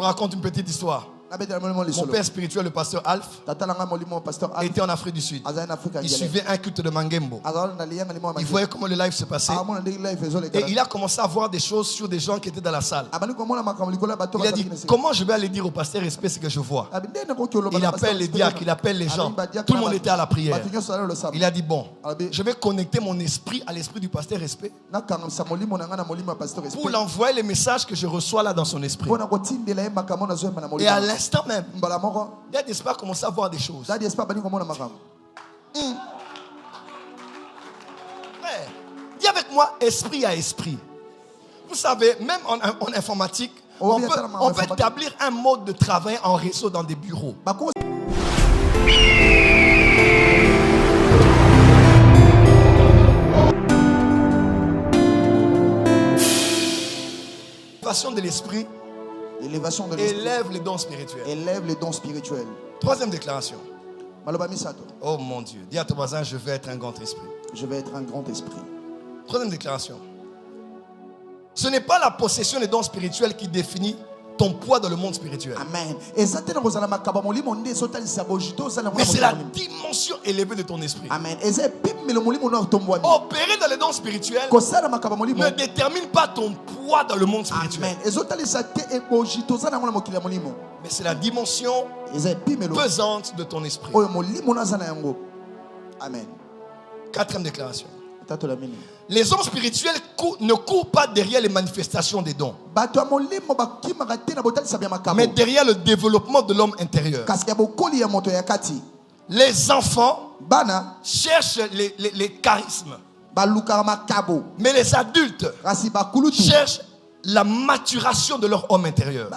Je vous raconte une petite histoire. Mon père spirituel, le pasteur Alf, était en Afrique du Sud. Il suivait un culte de Mangembo. Il voyait comment le live se passait. Et il a commencé à voir des choses sur des gens qui étaient dans la salle. Il a dit, comment je vais aller dire au pasteur respect ce que je vois? Il appelle les diacres, il appelle les gens. Tout le monde était à la prière. Il a dit, bon, je vais connecter mon esprit à l'esprit du pasteur respect pour l'envoyer les messages que je reçois là dans son esprit. Et à l'instant même, il a d'espoir commencé à voir des choses. Dis avec moi, esprit à esprit. Vous savez, même en informatique, on peut établir un mode de travail en réseau dans des bureaux. L'élévation de l'esprit élève les dons spirituels. Élève les dons spirituels. Troisième déclaration. Oh mon Dieu. Dis à ton voisin, je vais être un grand esprit. Je vais être un grand esprit. Troisième déclaration. Ce n'est pas la possession des dons spirituels qui définit ton poids dans le monde spirituel. Amen. Mais c'est la dimension élevée de ton esprit. Amen. Opérer dans les dons spirituels ne détermine pas ton poids dans le monde spirituel. Mais c'est la dimension pesante de ton esprit. Amen. Quatrième déclaration. Les hommes spirituels ne courent pas derrière les manifestations des dons, mais derrière le développement de l'homme intérieur. Les enfants cherchent les charismes, mais les adultes cherchent la maturation de leur homme intérieur.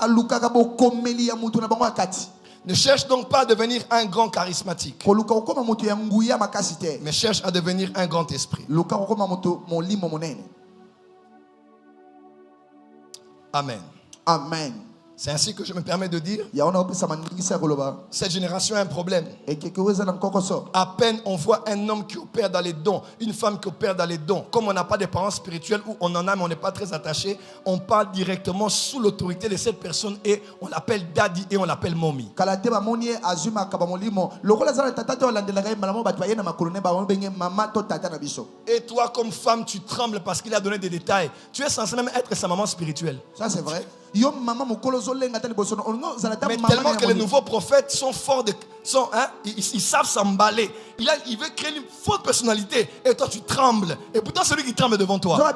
Ne cherche donc pas à devenir un grand charismatique, mais cherche à devenir un grand esprit. Amen. Amen. C'est ainsi que je me permets de dire, cette génération a un problème. À peine on voit un homme qui opère dans les dons, une femme qui opère dans les dons. Comme on n'a pas de parents spirituels ou on en a mais on n'est pas très attaché, on parle directement sous l'autorité de cette personne et on l'appelle daddy et on l'appelle mommy. Et toi comme femme tu trembles parce qu'il a donné des détails. Tu es censé même être sa maman spirituelle. Ça c'est vrai. Mais tellement que les nouveaux prophètes sont forts, ils savent s'emballer. Il veut créer une fausse personnalité. Et toi tu trembles. Et pourtant celui qui tremble devant toi.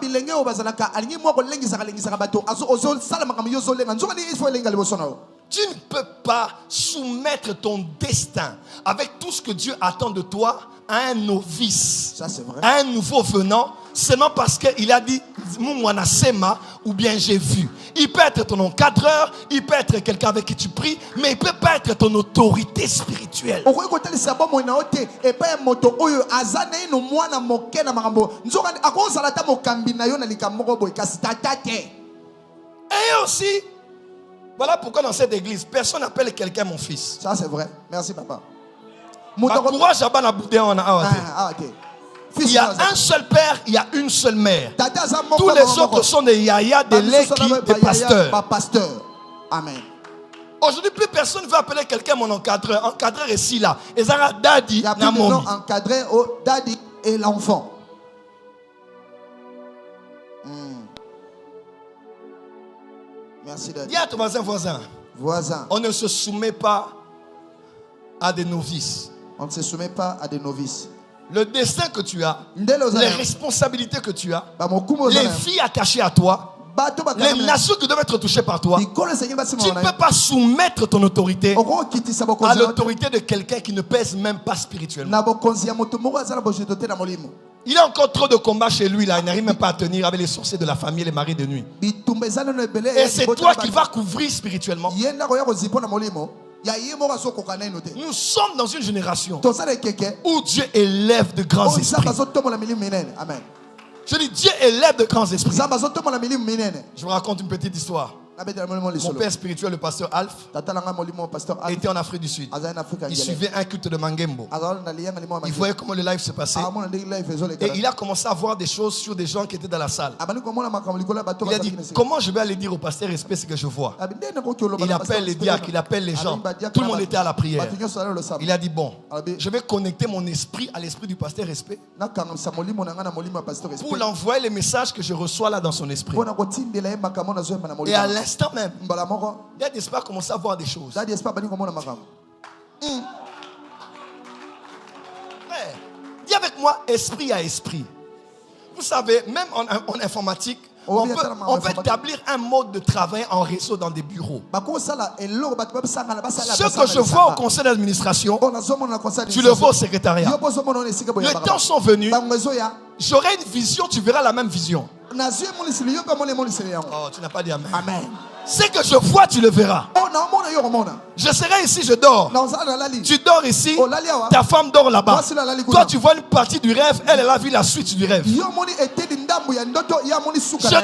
Tu ne peux pas soumettre ton destin avec tout ce que Dieu attend de toi à un novice, ça, c'est vrai. À un nouveau venant, seulement parce qu'il a dit ou bien j'ai vu. Il peut être ton encadreur, il peut être quelqu'un avec qui tu pries, mais il ne peut pas être ton autorité spirituelle. Et aussi, voilà pourquoi dans cette église, personne n'appelle quelqu'un mon fils. Ça c'est vrai. Merci papa. Courage à il y a un seul père, il y a une seule mère. Tous les autres sont des yaya, des leki, des pasteurs. Amen. Aujourd'hui, plus personne ne veut appeler quelqu'un mon encadreur. Encadreur est ici là. Et ça daddy, encadré au daddy et l'enfant. Merci daddy. Dis à ton voisin. On ne se soumet pas à des novices. On ne se soumet pas à des novices. Le destin que tu as, les responsabilités que tu as, les filles attachées à toi, les nations qui doivent être touchées par toi, tu ne peux pas soumettre ton autorité à l'autorité de quelqu'un qui ne pèse même pas spirituellement. Il y a encore trop de combats chez lui là, il n'arrive même pas à tenir avec les sorciers de la famille et les maris de nuit. Et c'est toi qui vas couvrir spirituellement. Nous sommes dans une génération où Dieu élève de grands esprits. Amen. Je dis Dieu élève de grands esprits. Je vous raconte une petite histoire. Mon père spirituel, le pasteur Alf, était en Afrique du Sud. Il suivait un culte de Mangembo. Il voyait comment le live se passait. Et il a commencé à voir des choses sur des gens qui étaient dans la salle. Il a dit, comment je vais aller dire au pasteur respect ce que je vois? Il appelle les diacres, il appelle les gens. Tout le monde était à la prière. Il a dit, bon, je vais connecter mon esprit à l'esprit du pasteur respect pour l'envoyer les messages que je reçois là dans son esprit. Et à l'instant même, il y a d'espoir commencer à voir des choses. Dis avec moi, esprit à esprit. Vous savez, même en informatique, on peut établir un mode de travail en réseau dans des bureaux. Ce que je vois au conseil d'administration, tu le vois au secrétariat. Les temps sont venus. J'aurai une vision, tu verras la même vision. Oh, tu n'as pas dit amen. Amen. Ce que je vois, tu le verras. Je serai ici, je dors. Tu dors ici, ta femme dort là-bas. Toi, tu vois une partie du rêve, elle a vu la suite du rêve. Je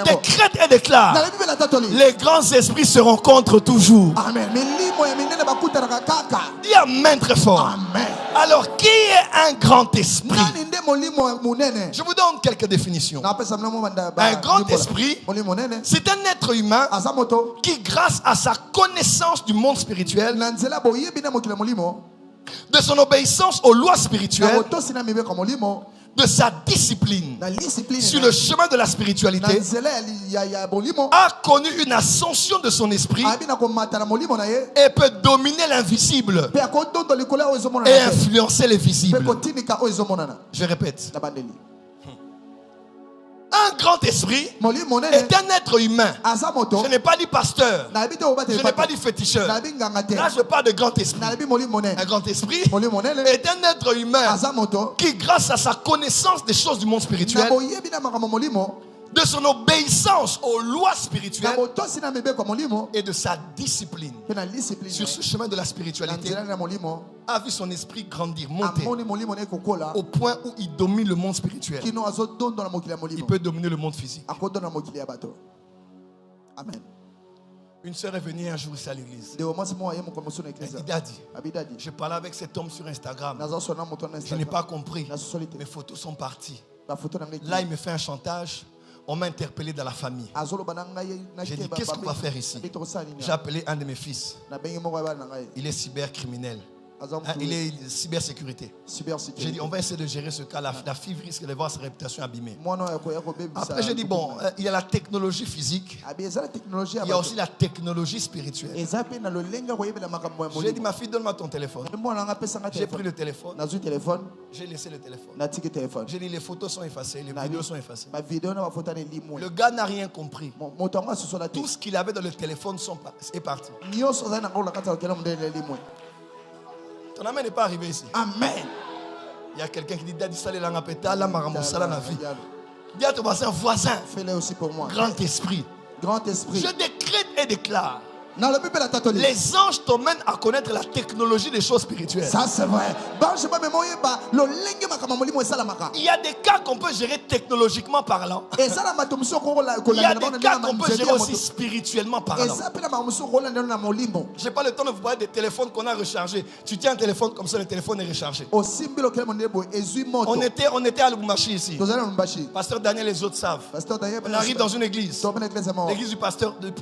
décrète et déclare, les grands esprits se rencontrent toujours. Dis amen très fort. Amen. Alors, qui est un grand esprit? Je vous donne quelques définitions. Un grand esprit, c'est un être humain qui, grâce à sa connaissance du monde spirituel, de son obéissance aux lois spirituelles, de sa discipline sur le chemin de la spiritualité, a connu une ascension de son esprit et peut dominer l'invisible et influencer les visibles. Je répète. Un grand esprit est un être humain. Je n'ai pas dit pasteur. Je n'ai pas dit féticheur. Là, je parle de grand esprit. Un grand esprit est un être humain qui, grâce à sa connaissance des choses du monde spirituel, de son obéissance aux lois spirituelles et de sa discipline sur ce chemin de la spiritualité, a vu son esprit grandir, monter au point où il domine le monde spirituel. Il peut dominer le monde physique. Amen. Une sœur est venue un jour ici à l'église. Il a dit, je parlais avec cet homme sur Instagram. Je n'ai pas compris. Mes photos sont parties. Là, il me fait un chantage. On m'a interpellé dans la famille. J'ai dit, qu'est-ce qu'on va faire ici? J'ai appelé un de mes fils. Il est cybercriminel. Il est cybersécurité. J'ai dit, on va essayer de gérer ce cas. La fille risque de voir sa réputation abîmée. Après, j'ai dit, bon, il y a la technologie physique. Il y a aussi la technologie spirituelle. J'ai dit, ma fille, donne-moi ton téléphone. J'ai pris le téléphone. J'ai laissé le téléphone. J'ai dit, les photos sont effacées, les vidéos sont effacées. Le gars n'a rien compris. Tout ce qu'il avait dans le téléphone est parti. Ton amen n'est pas arrivé ici. Amen. Il y a quelqu'un qui dit Daddy Salé Langapeta, la Maramosala la vie. Dis à ton voisin. Fais-le aussi pour moi. Grand esprit. Grand esprit. Je décrète et déclare. Les anges t'emmènent à connaître la technologie des choses spirituelles. Ça c'est vrai. Il y a des cas qu'on peut gérer technologiquement parlant. Il y a des cas qu'on peut gérer aussi spirituellement parlant. Je n'ai pas le temps de vous parler des téléphones qu'on a rechargés. Tu tiens un téléphone comme ça, le téléphone est rechargé. On était à Lubumbashi ici. Pasteur Daniel et les autres savent. On arrive dans une église. L'église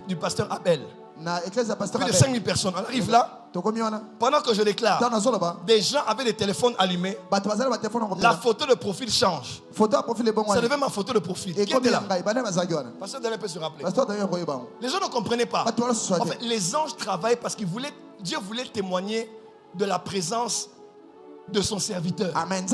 du pasteur Abel. Plus de 5000 personnes. On arrive là. Pendant que je déclare, des gens avaient des téléphones allumés. La photo de profil change. Ça devait ma photo de profil. Qui était là? Pasteur Daniel peut se rappeler. Les gens ne comprenaient pas. En fait, les anges travaillent parce que Dieu voulait témoigner de la présence de son serviteur. Amen.